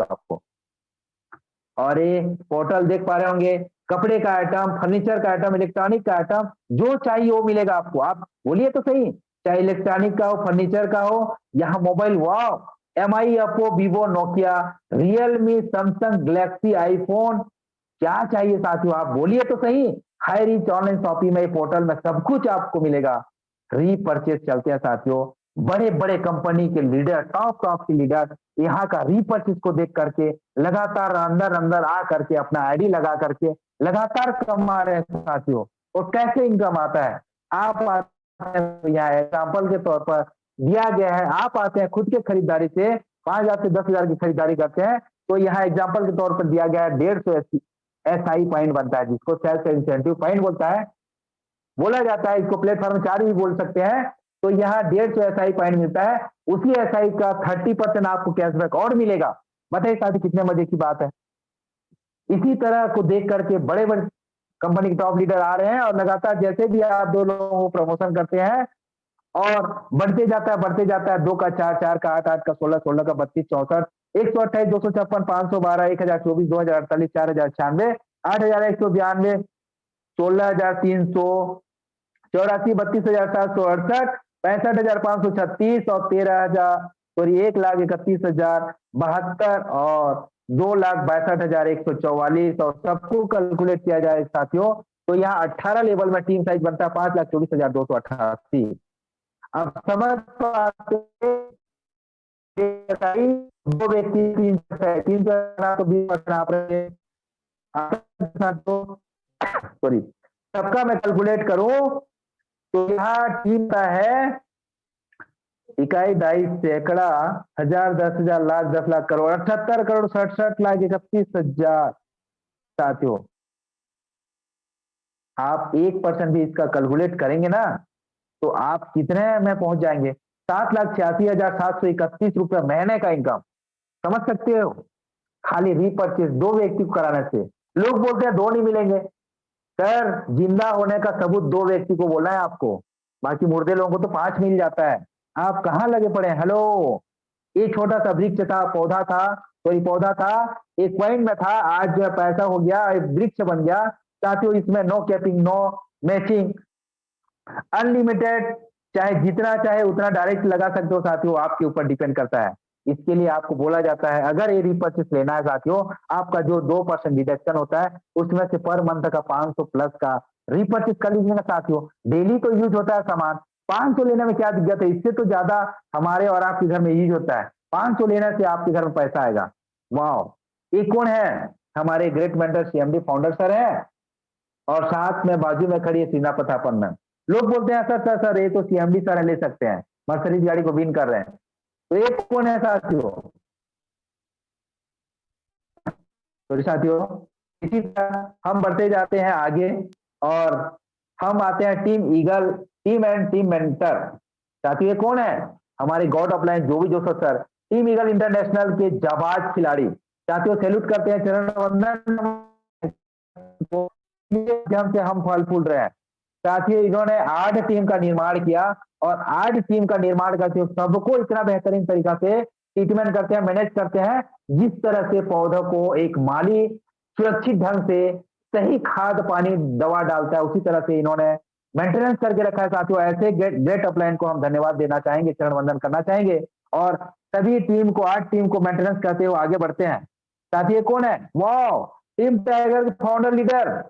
आपको। और ये पोर्टल देख पा रहे होंगे, कपड़े का आइटम, फर्नीचर का आइटम, इलेक्ट्रॉनिक का आइटम, जो चाहिए वो मिलेगा आपको। आप बोलिए तो सही, चाहे इलेक्ट्रॉनिक का हो, फर्नीचर का हो, यहाँ मोबाइल, वाह, MI, Oppo, Vivo, Nokia, Realme, Samsung, Galaxy, iPhone, क्या चाहिए साथियों, आप बोलिए तो सही। हाईरीच ऑनलाइन शॉपिंग में, पोर्टल में सब कुछ आपको मिलेगा। रीपरचेज चलते हैं साथियों, बड़े बड़े कंपनी के लीडर, टॉप के लीडर यहाँ का रीपरचेज को देख करके लगातार अंदर अंदर आ करके अपना आईडी लगा करके लगातार कमा रहे हैं साथियों। और कैसे इनकम आता है, आप यहाँ एग्जाम्पल के तौर पर दिया गया है, आप आते हैं खुद के खरीदारी से 5,000 से 10,000 की खरीदारी करते हैं, तो यहाँ एग्जाम्पल के तौर पर दिया गया है 150 SI पॉइंट बनता है, जिसको सेल्फ इंसेंटिव पॉइंट बोलता है, बोला जाता है इसको, प्लेटफॉर्म 4 भी बोल सकते हैं। तो यहाँ 150 SI पॉइंट मिलता है, उसी SI का 30% आपको कैशबैक और मिलेगा। बताइए साथी कितने मजे की बात है। इसी तरह को देख करके बड़े बड़े कंपनी के टॉप लीडर आ रहे हैं, और लगातार जैसे भी आप 2 लोगों को प्रमोशन करते हैं, और बढ़ते जाता है 2 का 4, 4 का 8, 8 का 16, 16 का 32, 64, 128, 256, 512, 1024, 2048, 4096, 8,192, 16,300, 84, 32,768, 65,536 और सॉरी 1,31,072 और 2,62,144 और सबको कैलकुलेट किया जाए साथियों, तो यहाँ 18 लेवल में टीम साइज बनता है 5,24,288। अब समझ पाते दो व्यक्ति 3 तो 20% आप रहे, सॉरी सबका मैं कैलकुलेट करूं तो यहाँ टीम का है इकाई, दाई, सैकड़ा, हजार, 10,000, लाख, 10 लाख, करोड़, 78,67,61,31,000 साथियों। आप 1% भी इसका कैलकुलेट करेंगे ना तो आप कितने में पहुंच जाएंगे? 7,86,731 रुपए महीने का इनकम, समझ सकते हो? खाली रीपर्चेस 2 व्यक्ति को कराने से। लोग बोलते हैं 2 नहीं मिलेंगे, सर जिंदा होने का सबूत 2 व्यक्ति को बोलना है आपको, बाकी मुर्दे लोगों को तो 5 मिल जाता है। आप कहाँ लगे पड़े हैं? हेलो, ये छोटा सा वृक्ष था, पौधा था, कोई पौधा था, एक पॉइंट में था, आज जो पैसा हो गया, एक वृक्ष बन गया साथियों। इसमें no capping, no matching, unlimited, चाहे जितना चाहे उतना डायरेक्ट लगा सकते हो साथियों, आपके ऊपर डिपेंड करता है। इसके लिए आपको बोला जाता है अगर ये रिपर्चेस लेना है साथियों, आपका जो 2% डिडक्शन होता है उसमें से पर मंथ का 500 प्लस का रिपर्चेस कर लीजिएगा साथियों। डेली तो यूज होता है सामान, 500 लेने में क्या दिक्कत है? इससे तो ज्यादा हमारे और आपके घर में यूज होता है। 500 लेने से आपके घर में पैसा आएगा। वाह, ये कौन है? हमारे great mentor CMD founder sir है और साथ में बाजू में खड़ी है सीना प्रतापन मैम। लोग बोलते हैं सर सर सर ये तो सीएमडी सर ले सकते हैं, मर्सिडीज गाड़ी को विन कर रहे हैं, तो ये कौन है साथियों? तो साथियों इसी तरह हम बढ़ते जाते हैं आगे और हम आते हैं team Eagle, team and team mentor. साथियों ये कौन है? हमारे god of line Jovi Joseph sir, team Eagle international के जाबाज खिलाड़ी। साथियों सैल्यूट करते हैं, चरण वंदन से हम फल फूल रहे हैं। साथियों इन्होंने 8 टीम का निर्माण किया और 8 टीम का निर्माण करके सबको इतना बेहतरीन तरीका से ट्रीटमेंट करते हैं, मैनेज करते हैं, जिस तरह से पौधों को एक माली सुरक्षित ढंग से सही खाद पानी दवा डालता है, उसी तरह से इन्होंने मेंटेनेंस करके रखा है साथियों। ऐसे ग्रेट अपलाइन को हम धन्यवाद देना चाहेंगे, चरण वंदन करना चाहेंगे और सभी टीम को 8 टीम को मेंटेनेंस करते हुए आगे बढ़ते हैं। साथियों कौन है? वाह, टीम टाइगर के फाउंडर लीडर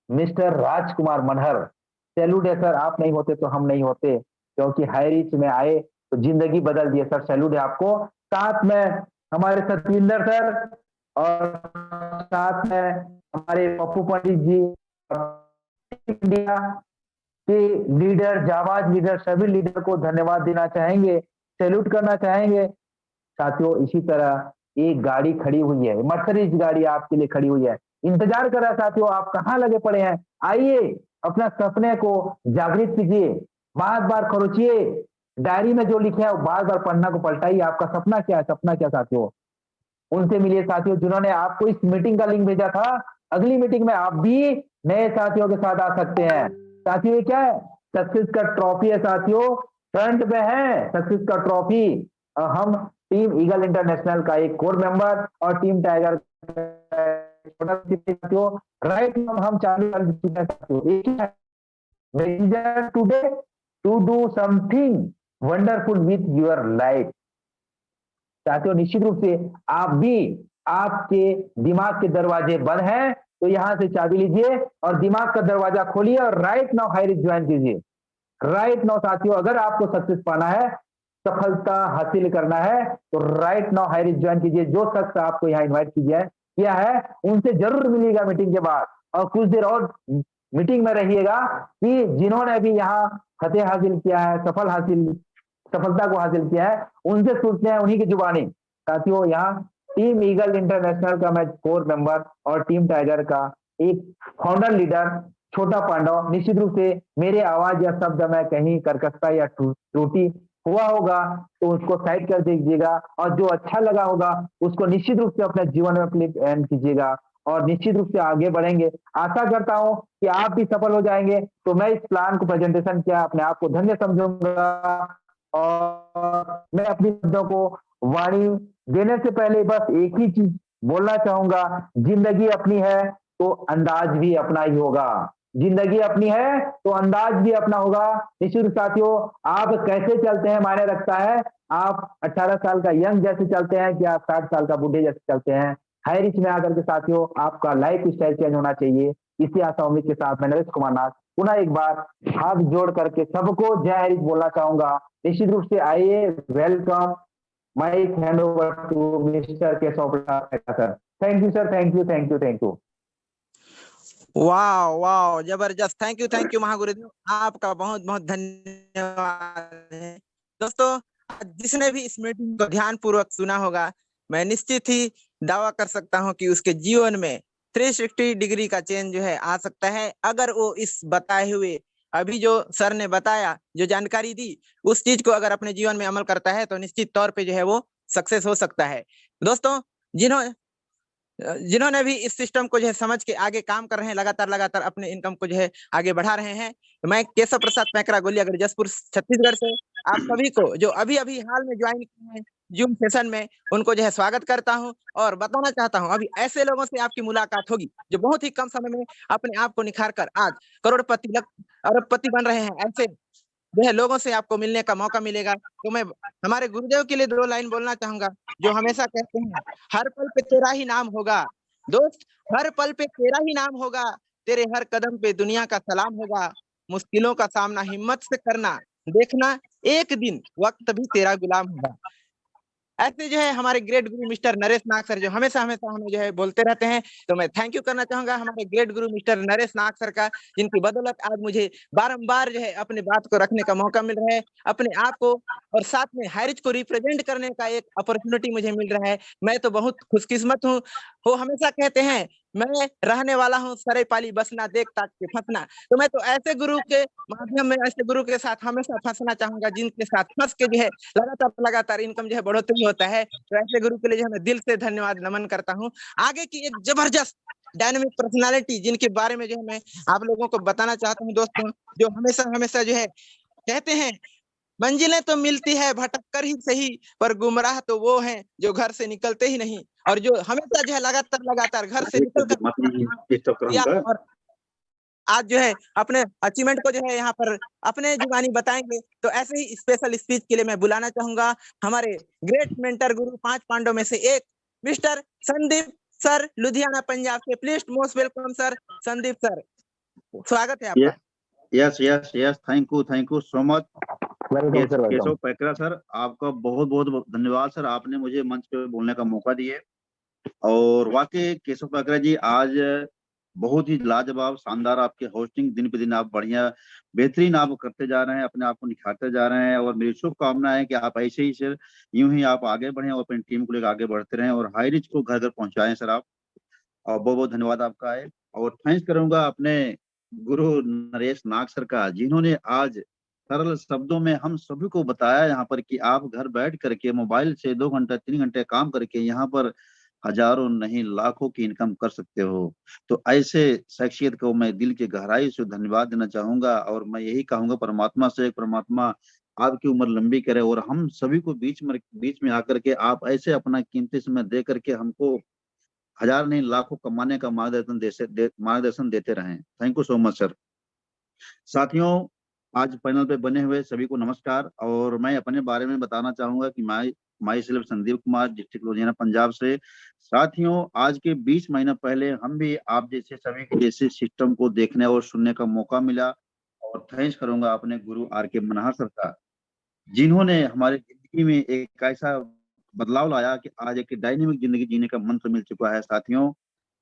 मिस्टर राजकुमार मनहर। सैल्यूट है सर, आप नहीं होते तो हम नहीं होते, क्योंकि हाई रिच में आए तो जिंदगी बदल दिए सर, सैल्यूट है आपको। साथ में हमारे सतविंदर सर और साथ में हमारे पप्पू पंडित जी, इंडिया के लीडर, जाबाज लीडर, सभी लीडर को धन्यवाद देना चाहेंगे, सैल्यूट करना चाहेंगे। साथियों इसी तरह एक गाड़ी खड़ी हुई है, मर्सिडीज गाड़ी आपके लिए खड़ी हुई है, इंतजार कर रहा है साथियों। आप कहाँ लगे पड़े हैं? आइए अपना सपने को जागृत कीजिए, बार बार खरोचिए, डायरी में जो लिखे है वो बार बार पढ़ना को पलटाइए। आपका सपना क्या है? सपना क्या साथियों? उनसे मिलिए साथियों जिन्होंने आपको इस मीटिंग का लिंक भेजा था। अगली मीटिंग में आप भी नए साथियों के साथ आ सकते हैं। साथियों ये क्या है? सक्सेस का ट्रॉफी है साथियों, फ्रंट में है सक्सेस का ट्रॉफी। हम टीम ईगल इंटरनेशनल का एक कोर मेंबर और टीम टाइगर साथियों, राइट हम चालू कर चुके हैं साथियों। Today to do something wonderful with your life. साथियों निश्चित रूप से आप भी, आपके दिमाग के दरवाजे बंद हैं तो यहां से चाबी लीजिए और दिमाग का दरवाजा खोलिए और right now high rich join कीजिए। राइट नाउ साथियों, अगर आपको सक्सेस पाना है, सफलता हासिल करना है तो right now high rich join कीजिए। जो शख्स आपको यहाँ इन्वाइट किया है उनसे जरूर मिलिएगा मीटिंग के बाद और कुछ देर और मीटिंग में रहिएगा कि जिन्होंने भी यहाँ फतेह हासिल किया है, सफलता को हासिल किया है, उनसे सुनते हैं उन्हीं की जुबानी। साथियों यहाँ टीम ईगल इंटरनेशनल का मैं कोर मेंबर और टीम टाइगर का एक फाउंडर लीडर छोटा पांडव। निश्चित रूप से मेरे आवाज या शब्द में कहीं कर्कशता या त्रुटि हुआ होगा तो उसको साइड कर दीजिएगा और जो अच्छा लगा होगा उसको निश्चित रूप से अपने जीवन में क्लिक एंड कीजिएगा और निश्चित रूप से आगे बढ़ेंगे। आशा करता हूं कि आप भी सफल हो जाएंगे। तो मैं इस प्लान को प्रेजेंटेशन किया, अपने आप को धन्य समझूंगा और मैं अपनी शब्दों को वाणी देने से पहले बस एक ही चीज बोलना चाहूंगा, जिंदगी अपनी है तो अंदाज भी अपना ही होगा। जिंदगी अपनी है तो अंदाज भी अपना होगा। निश्चित रूप से साथियों, आप कैसे चलते हैं मायने रखता है। आप 18 साल का यंग जैसे चलते हैं कि आप 60 साल का बूढ़े जैसे चलते हैं। हाई रिच में आकर के साथियों आपका लाइफ स्टाइल चेंज होना चाहिए। इसी आशा उम्मीद के साथ मैं नरेश कुमार नाथ पुनः एक बार हाथ जोड़ करके सबको जय हरीश बोलना चाहूंगा। निश्चित रूप से आइए, welcome. Mic hand over to mister Keshav Prasad sir. Thank you sir, thank you, thank you, thank you. वाह वाह, जबरदस्त। थैंक यू महागुरुदेव, आपका बहुत बहुत धन्यवाद है। दोस्तों, जिसने भी इस मीटिंग को ध्यान पूर्वक सुना होगा, मैं निश्चित ही दावा कर सकता हूं कि उसके जीवन में 360 डिग्री का चेंज जो है आ सकता है, अगर वो इस बताए हुए अभी जो सर ने बताया, जो जानकारी दी, उस चीज को अगर अपने जीवन में अमल करता है तो निश्चित तौर पे जो है वो सक्सेस हो सकता है। दोस्तों, जिन्होंने जिन्होंने भी इस सिस्टम को जो है समझ के आगे काम कर रहे हैं, लगातार अपने इनकम को जो है आगे बढ़ा रहे हैं, तो मैं केशव प्रसाद पैकरा गोलिया जसपुर छत्तीसगढ़ से आप सभी को जो अभी अभी हाल में ज्वाइन किए हैं जूम सेशन में, उनको जो है स्वागत करता हूं और बताना चाहता हूं, अभी ऐसे लोगों से आपकी मुलाकात होगी जो बहुत ही कम समय में अपने आप को निखार कर आज करोड़पति अरबपति बन रहे हैं। ऐसे जो है लोगों से आपको मिलने का मौका मिलेगा। तो मैं हमारे गुरुदेव के लिए 2 लाइन बोलना चाहूंगा, जो हमेशा कहते हैं, हर पल पे तेरा ही नाम होगा दोस्त, हर पल पे तेरा ही नाम होगा, तेरे हर कदम पे दुनिया का सलाम होगा, मुश्किलों का सामना हिम्मत से करना, देखना एक दिन वक्त भी तेरा गुलाम होगा। ऐसे जो है हमारे ग्रेट गुरु मिस्टर नरेश नाग सर जो हमेशा हमेशा हमें जो है बोलते रहते हैं, तो मैं थैंक यू करना चाहूंगा हमारे ग्रेट गुरु मिस्टर नरेश नाग सर का, जिनकी बदौलत आज मुझे बारंबार जो है अपने बात को रखने का मौका मिल रहा है, अपने आप को और साथ में हाइरिच को रिप्रेजेंट करने का एक अपॉर्चुनिटी मुझे मिल रहा है। मैं तो बहुत खुशकिस्मत हूँ। वो हमेशा कहते हैं, मैं रहने वाला हूँ सरे पाली बसना, देख ताक के फंसना। तो मैं तो ऐसे गुरु के माध्यम में, ऐसे गुरु के साथ हमेशा फंसना चाहूंगा, जिनके साथ फंस के जो है लगातार इनकम जो है बढ़ोतरी होता है। तो ऐसे गुरु के लिए जो है मैं दिल से धन्यवाद नमन करता हूँ। आगे की एक जबरदस्त डायनामिक पर्सनालिटी जिनके बारे में जो है मैं आप लोगों को बताना चाहता हूँ दोस्तों, जो हमेशा हमेशा जो है कहते हैं, मंजिलें तो मिलती है भटक कर ही सही, पर गुमराह तो वो हैं जो घर से निकलते ही नहीं, और जो हमेशा जो है लगातार घर से निकल कर और आज जो है अपने अचीवमेंट को जो है यहाँ पर अपने जुबानी बताएंगे। तो ऐसे ही स्पेशल स्पीच के लिए मैं बुलाना चाहूंगा हमारे ग्रेट मेंटर गुरु 5 पांडव में से एक मिस्टर संदीप सर, लुधियाना पंजाब से। Please most welcome sir, Sandeep sir, स्वागत है आपका। Yes, thank you so much Keshav Paikra sir, आपका बहुत बहुत धन्यवाद सर, आपने मुझे मंच पे बोलने का मौका दिए। और वाकई केशव पैकरा जी, आज बहुत ही लाजवाब शानदार आपके होस्टिंग, दिन पे दिन आप बढ़िया बेहतरीन आप करते जा रहे हैं, अपने आप को निखारते जा रहे हैं, और मेरी शुभकामना है कि आप ऐसे ही सर यूं ही आप आगे बढ़े और अपनी टीम को लेकर आगे बढ़ते रहें और हाई रिच को घर घर पहुंचाएं सर आप। और बहुत बहुत धन्यवाद आपका है। और थैंक्स करूंगा अपने गुरु नरेश नाग सर का, जिन्होंने आज सरल शब्दों में हम सभी को बताया यहाँ पर कि आप घर बैठ करके मोबाइल से 2 घंटा 3 घंटे काम करके यहाँ पर हजारों नहीं लाखों की इनकम कर सकते हो। तो ऐसे शख्सियत को मैं दिल की गहराई से धन्यवाद देना चाहूंगा, और मैं यही कहूंगा परमात्मा से, परमात्मा आपकी उम्र लंबी करे और हम सभी को बीच में आकर के आप ऐसे अपना कीमती समय दे करके हमको हजार नहीं लाखों कमाने का मार्गदर्शन देते रहें। Thank you so much sir. साथियों, आज पैनल पे बने हुए सभी को नमस्कार। और मैं अपने बारे में बताना चाहूंगा कि my self Sandeep Kumar, district Ludhiana Punjab से। साथियों, आज के 20 महीना पहले हम भी आप जैसे सभी के जैसे सिस्टम को देखने और सुनने का मौका मिला। और थैंक्स करूंगा अपने गुरु आर के मनहर सर का, जिन्होंने हमारी जिंदगी में एक ऐसा बदलाव लाया कि आज एक डायनेमिक जिंदगी जीने का मंत्र मिल चुका है। साथियों,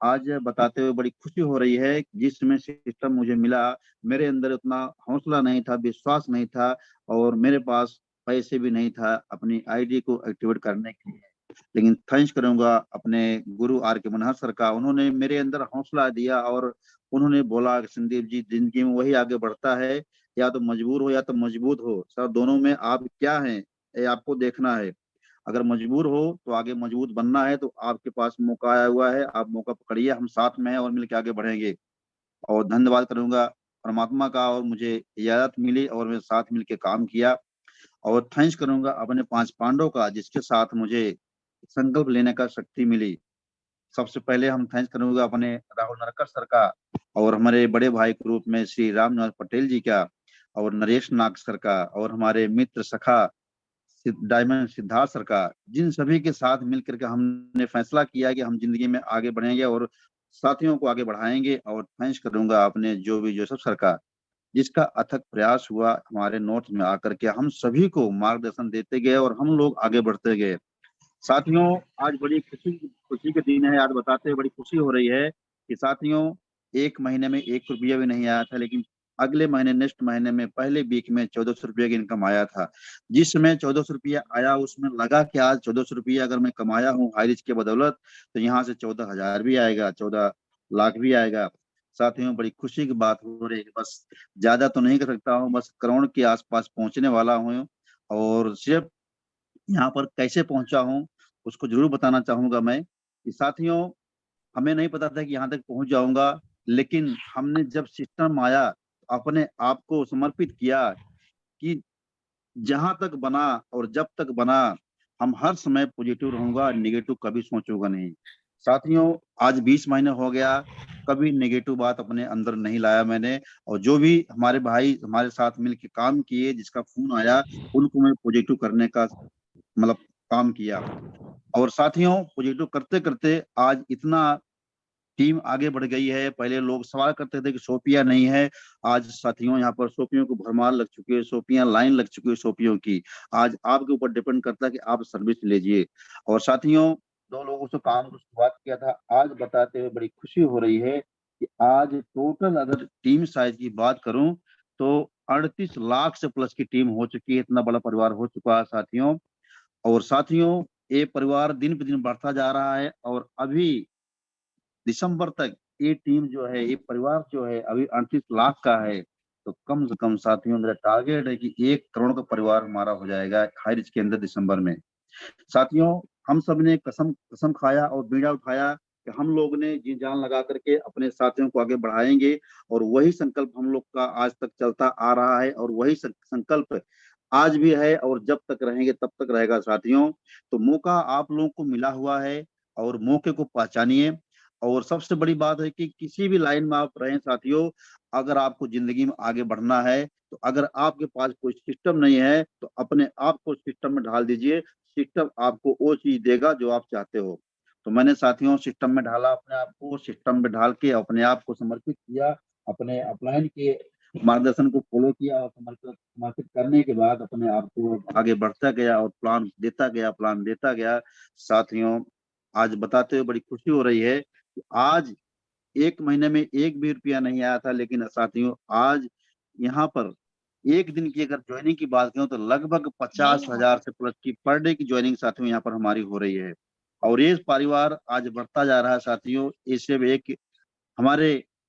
आज बताते हुए बड़ी खुशी हो रही है, जिस समय सिस्टम मुझे मिला, मेरे अंदर उतना हौसला नहीं था, विश्वास नहीं था, और मेरे पास पैसे भी नहीं था अपनी आईडी को एक्टिवेट करने के लिए। लेकिन थैंक्स करूंगा अपने गुरु आर के मनहर सर का, उन्होंने मेरे अंदर हौसला दिया और उन्होंने बोला कि संदीप जी, जिंदगी में वही आगे बढ़ता है, या तो मजबूर हो या तो मजबूत हो सर, दोनों में आप क्या हैं ये आपको देखना है। अगर मजबूर हो तो आगे मजबूत बनना है, तो आपके पास मौका आया हुआ है, आप मौका पकड़िए, हम साथ में हैं और मिलकर आगे बढ़ेंगे। और धन्यवाद करूंगा परमात्मा का, और मुझे इजाजत मिली और मेरे साथ मिलकर काम किया। और थैंक्स करूंगा अपने 5 पांडव का, जिसके साथ मुझे संकल्प लेने का शक्ति मिली। सबसे पहले हम थैंक्स करूंगा अपने राहुल नरकर सर का, और हमारे बड़े भाई के रूप में श्री रामनिवास पटेल जी का, और नरेश नाग सर का, और हमारे मित्र सखा डायमंड सिद्धार्थ सर का, जिन सभी के साथ मिलकर के हमने फैसला किया कि हम जिंदगी में आगे बढ़ेंगे और साथियों को आगे बढ़ाएंगे। और थैंक्स करूंगा अपने जो भी जोसेफ सर का, जिसका अथक प्रयास हुआ हमारे नॉर्थ में आकर के हम सभी को मार्गदर्शन देते गए और हम लोग आगे बढ़ते गए। साथियों, आज बड़ी खुशी खुशी के दिन है। आज बताते हुए बड़ी खुशी हो रही है कि साथियों, एक महीने में 1 रुपया भी नहीं आया था, लेकिन अगले महीने नेक्स्ट महीने में पहले वीक में 1400 रुपया की इनकम आया था। जिस समय 1400 रुपया आया उसमें लगा कि आज 1400 रुपया अगर मैं कमाया हूँ हाईरिच के बदौलत, तो यहाँ से 14,000 भी आएगा, 14 लाख भी आएगा। साथियों, बड़ी खुशी की बात हो रही है। बस ज्यादा तो नहीं कर सकता हूँ, बस करोड़ के आसपास पहुंचने वाला हूँ। और सिर्फ यहाँ पर कैसे पहुंचा हूँ उसको जरूर बताना चाहूंगा मैं कि साथियों, हमें नहीं पता था कि यहाँ तक पहुंच जाऊंगा, लेकिन हमने जब सिस्टम आया अपने आप को समर्पित किया कि जहां तक बना और जब तक बना हम हर समय पॉजिटिव रहूंगा, नेगेटिव कभी सोचूंगा नहीं। साथियों, आज 20 महीने हो गया, कभी नेगेटिव बात अपने अंदर नहीं लाया मैंने। और जो भी हमारे भाई हमारे साथ मिलकर काम किए, जिसका फोन आया, उनको मैं पॉजिटिव करने का मतलब काम किया। और साथियों, पॉजिटिव करते करते आज इतना टीम आगे बढ़ गई है। पहले लोग सवाल करते थे कि सोपिया नहीं है, आज साथियों यहाँ पर सोपियों को भरमार लग चुकी है, सोपियां लाइन लग चुकी है सोपियों की। आज आपके ऊपर डिपेंड करता है कि आप सर्विस लीजिए। और साथियों, 2 लोगों से काम को शुरुआत किया था, आज बताते हुए बड़ी खुशी हो रही है कि आज टोटल अगर टीम साइज की बात करूं तो 38 लाख से प्लस की टीम हो चुकी है। इतना बड़ा परिवार हो चुका है साथियों। और साथियों, ये परिवार दिन पे दिन बढ़ता जा रहा है और अभी दिसंबर तक ये टीम जो है, ये परिवार जो है अभी 38 लाख का है। तो कम से कम साथियों, मेरा टारगेट है कि 1 करोड़ का परिवार हमारा हो जाएगा हाईरिच के अंदर दिसंबर में। साथियों, हम सब ने कसम कसम खाया और बीड़ा उठाया कि हम लोग ने जी जान लगा करके अपने साथियों को आगे बढ़ाएंगे। और वही संकल्प हम लोग का आज तक चलता आ रहा है और वही संकल्प आज भी है और जब तक रहेंगे तब तक रहेगा साथियों। तो मौका आप लोगों को मिला हुआ है और मौके को पहचानिए। और सबसे बड़ी बात है कि किसी भी लाइन में आप रहें साथियों, अगर आपको जिंदगी में आगे बढ़ना है तो अगर आपके पास कोई सिस्टम नहीं है तो अपने आप को सिस्टम में ढाल दीजिए। सिस्टम आपको वो चीज देगा जो आप चाहते हो। तो मैंने साथियों सिस्टम में ढाला अपने आप को, सिस्टम में ढाल के अपने आप को समर्पित किया, अपने अपलाइन के मार्गदर्शन को फॉलो किया और समर्पित करने के बाद अपने आप को आगे बढ़ता गया और प्लान देता गया। साथियों, आज बताते हुए बड़ी खुशी हो रही है कि आज 1 महीने में 1 भी रुपया नहीं आया था, लेकिन साथियों आज यहाँ पर एक दिन की अगर ज्वाइनिंग की बात करूं तो लगभग 50,000 से प्लस की पर डे की ज्वाइनिंग साथियों यहाँ पर हमारी हो रही है। और ये परिवार आज बढ़ता जा रहा है साथियों। इससे भी एक हमारे